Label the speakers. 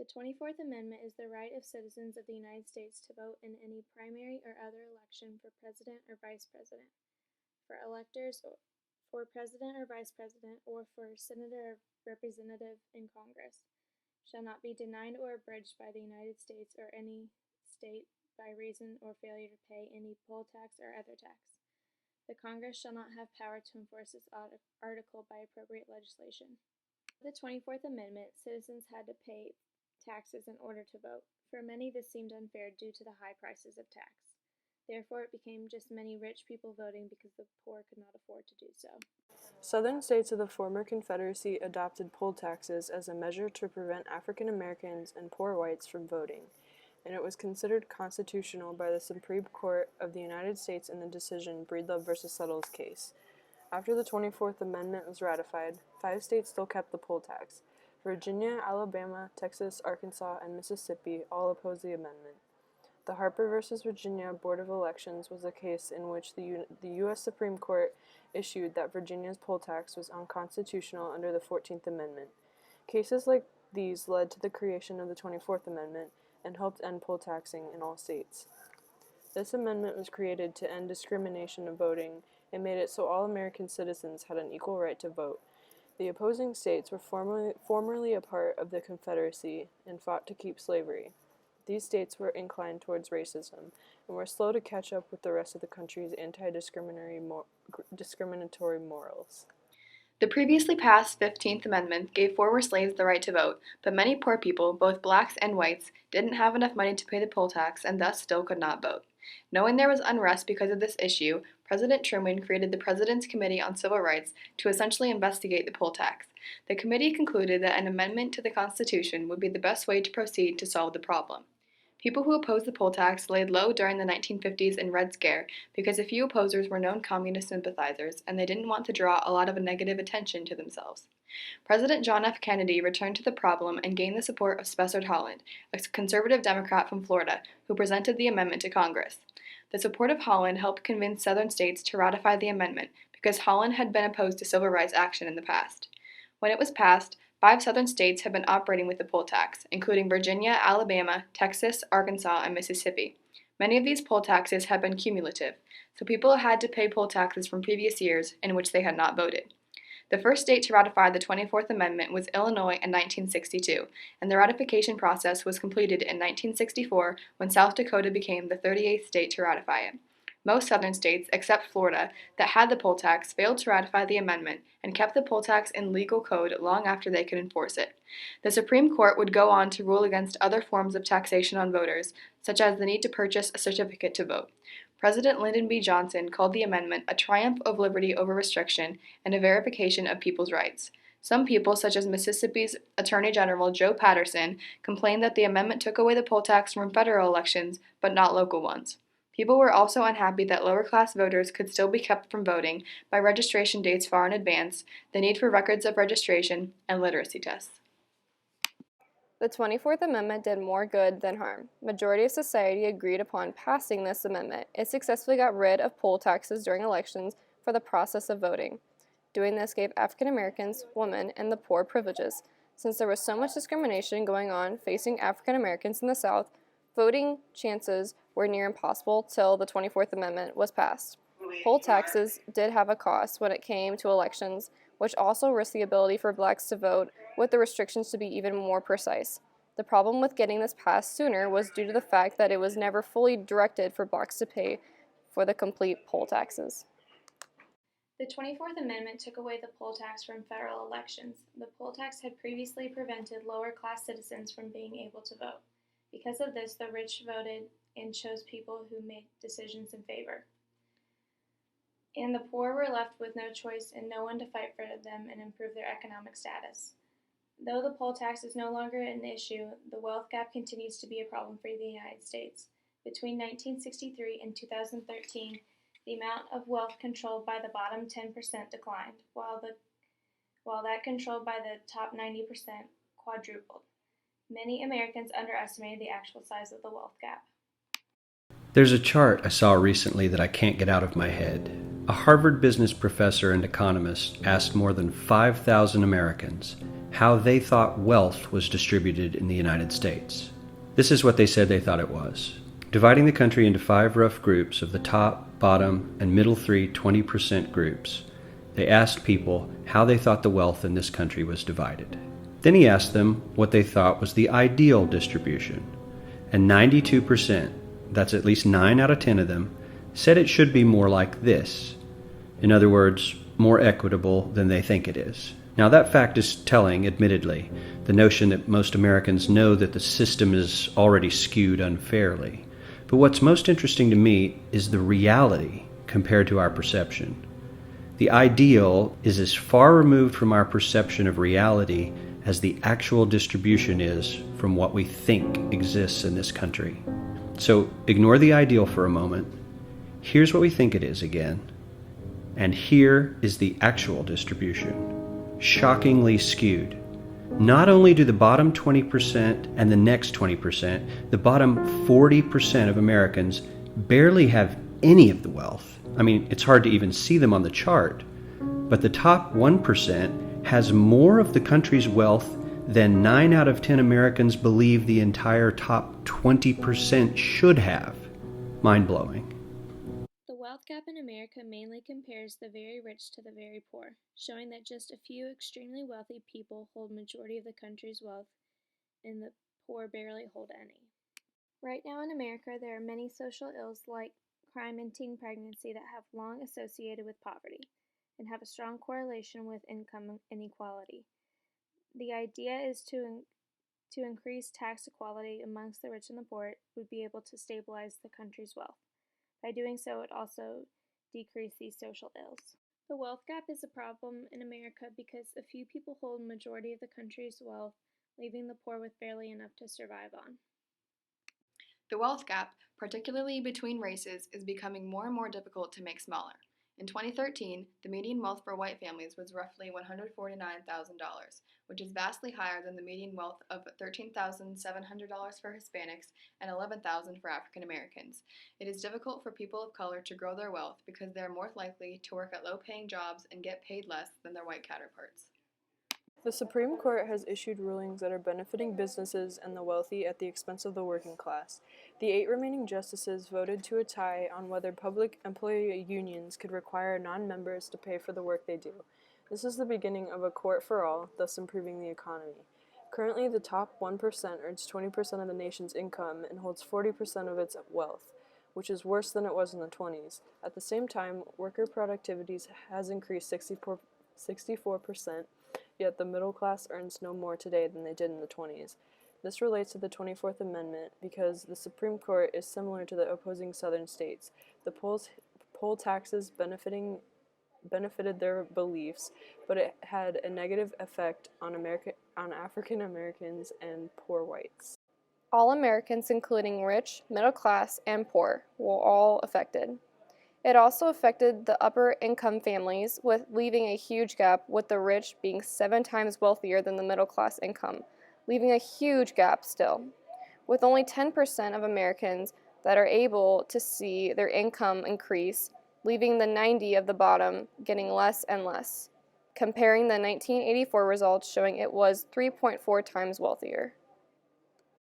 Speaker 1: The 24th Amendment is the right of citizens of the United States to vote in any primary or other election for president or vice president, for electors for president or vice president, or for senator or representative in Congress, shall not be denied or abridged by the United States or any state by reason or failure to pay any poll tax or other tax. The Congress shall not have power to enforce this article by appropriate legislation. The 24th Amendment, citizens had to pay taxes in order to vote. For many, this seemed unfair due to the high prices of tax. Therefore, it became just many rich people voting because the poor could not afford to do so.
Speaker 2: Southern states of the former Confederacy adopted poll taxes as a measure to prevent African Americans and poor whites from voting, and it was considered constitutional by the Supreme Court of the United States in the decision Breedlove v. Settles case. After the 24th Amendment was ratified, 5 states still kept the poll tax. Virginia, Alabama, Texas, Arkansas, and Mississippi all opposed the amendment. The Harper v. Virginia Board of Elections was a case in which the U.S. Supreme Court issued that Virginia's poll tax was unconstitutional under the 14th Amendment. Cases like these led to the creation of the 24th Amendment and helped end poll taxing in all states. This amendment was created to end discrimination of voting and made it so all American citizens had an equal right to vote. The opposing states were formerly a part of the Confederacy and fought to keep slavery. These states were inclined towards racism and were slow to catch up with the rest of the country's anti-discriminatory morals.
Speaker 3: The previously passed 15th Amendment gave former slaves the right to vote, but many poor people, both blacks and whites, didn't have enough money to pay the poll tax and thus still could not vote. Knowing there was unrest because of this issue, President Truman created the President's Committee on Civil Rights to essentially investigate the poll tax. The committee concluded that an amendment to the Constitution would be the best way to proceed to solve the problem. People who opposed the poll tax laid low during the 1950s and Red Scare because a few opposers were known communist sympathizers and they didn't want to draw a lot of negative attention to themselves. President John F. Kennedy returned to the problem and gained the support of Spessard Holland, a conservative Democrat from Florida, who presented the amendment to Congress. The support of Holland helped convince Southern states to ratify the amendment because Holland had been opposed to civil rights action in the past. When it was passed, 5 Southern states have been operating with the poll tax, including Virginia, Alabama, Texas, Arkansas, and Mississippi. Many of these poll taxes have been cumulative, so people had to pay poll taxes from previous years in which they had not voted. The first state to ratify the 24th Amendment was Illinois in 1962, and the ratification process was completed in 1964 when South Dakota became the 38th state to ratify it. Most southern states, except Florida, that had the poll tax failed to ratify the amendment and kept the poll tax in legal code long after they could enforce it. The Supreme Court would go on to rule against other forms of taxation on voters, such as the need to purchase a certificate to vote. President Lyndon B. Johnson called the amendment a triumph of liberty over restriction and a verification of people's rights. Some people, such as Mississippi's Attorney General Joe Patterson, complained that the amendment took away the poll tax from federal elections, but not local ones. People were also unhappy that lower-class voters could still be kept from voting by registration dates far in advance, the need for records of registration, and literacy tests.
Speaker 4: The 24th Amendment did more good than harm. Majority of society agreed upon passing this amendment. It successfully got rid of poll taxes during elections for the process of voting. Doing this gave African Americans, women, and the poor privileges. Since there was so much discrimination going on facing African Americans in the South, voting chances were near impossible till the 24th Amendment was passed. Poll taxes did have a cost when it came to elections, which also risked the ability for blacks to vote, with the restrictions to be even more precise. The problem with getting this passed sooner was due to the fact that it was never fully directed for blacks to pay for the complete poll taxes.
Speaker 1: The 24th Amendment took away the poll tax from federal elections. The poll tax had previously prevented lower-class citizens from being able to vote. Because of this, the rich voted and chose people who made decisions in favor. And the poor were left with no choice and no one to fight for them and improve their economic status. Though the poll tax is no longer an issue, the wealth gap continues to be a problem for the United States. Between 1963 and 2013, the amount of wealth controlled by the bottom 10% declined, while that controlled by the top 90% quadrupled. Many Americans underestimated the actual size of the wealth gap.
Speaker 5: There's a chart I saw recently that I can't get out of my head. A Harvard business professor and economist asked more than 5,000 Americans how they thought wealth was distributed in the United States. This is what they said they thought it was. Dividing the country into 5 rough groups of the top, bottom, and middle 3 20% groups, they asked people how they thought the wealth in this country was divided. Then he asked them what they thought was the ideal distribution. And 92%, that's at least 9 out of 10 of them, said it should be more like this. In other words, more equitable than they think it is. Now that fact is telling, admittedly, the notion that most Americans know that the system is already skewed unfairly. But what's most interesting to me is the reality compared to our perception. The ideal is as far removed from our perception of reality as the actual distribution is from what we think exists in this country. So ignore the ideal for a moment. Here's what we think it is again. And here is the actual distribution. Shockingly skewed. Not only do the bottom 20% and the next 20%, the bottom 40% of Americans barely have any of the wealth. I mean, it's hard to even see them on the chart. But the top 1% has more of the country's wealth than 9 out of 10 Americans believe the entire top 20% should have. Mind-blowing.
Speaker 1: The wealth gap in America mainly compares the very rich to the very poor, showing that just a few extremely wealthy people hold majority of the country's wealth and the poor barely hold any. Right now in America, there are many social ills like crime and teen pregnancy that have long associated with poverty and have a strong correlation with income inequality. The idea is to increase tax equality amongst the rich and the poor would be able to stabilize the country's wealth. By doing so, it also decrease these social ills. The wealth gap is a problem in America because a few people hold the majority of the country's wealth, leaving the poor with barely enough to survive on.
Speaker 3: The wealth gap, particularly between races, is becoming more and more difficult to make smaller. In 2013, the median wealth for white families was roughly $149,000, which is vastly higher than the median wealth of $13,700 for Hispanics and $11,000 for African Americans. It is difficult for people of color to grow their wealth because they are more likely to work at low-paying jobs and get paid less than their white counterparts.
Speaker 2: The Supreme Court has issued rulings that are benefiting businesses and the wealthy at the expense of the working class. The 8 remaining justices voted to a tie on whether public employee unions could require non-members to pay for the work they do. This is the beginning of a court for all, thus improving the economy. Currently, the top 1% earns 20% of the nation's income and holds 40% of its wealth, which is worse than it was in the 20s. At the same time, worker productivity has increased 64%, yet the middle class earns no more today than they did in the 20s. This relates to the 24th Amendment because the Supreme Court is similar to the opposing southern states. The poll taxes benefited their beliefs, but it had a negative effect on African Americans and poor whites.
Speaker 4: All Americans, including rich, middle class, and poor, were all affected. It also affected the upper income families, with leaving a huge gap, with the rich being 7 times wealthier than the middle class income, leaving a huge gap still, with only 10% of Americans that are able to see their income increase, leaving the 90 of the bottom getting less and less, comparing the 1984 results showing it was 3.4 times wealthier.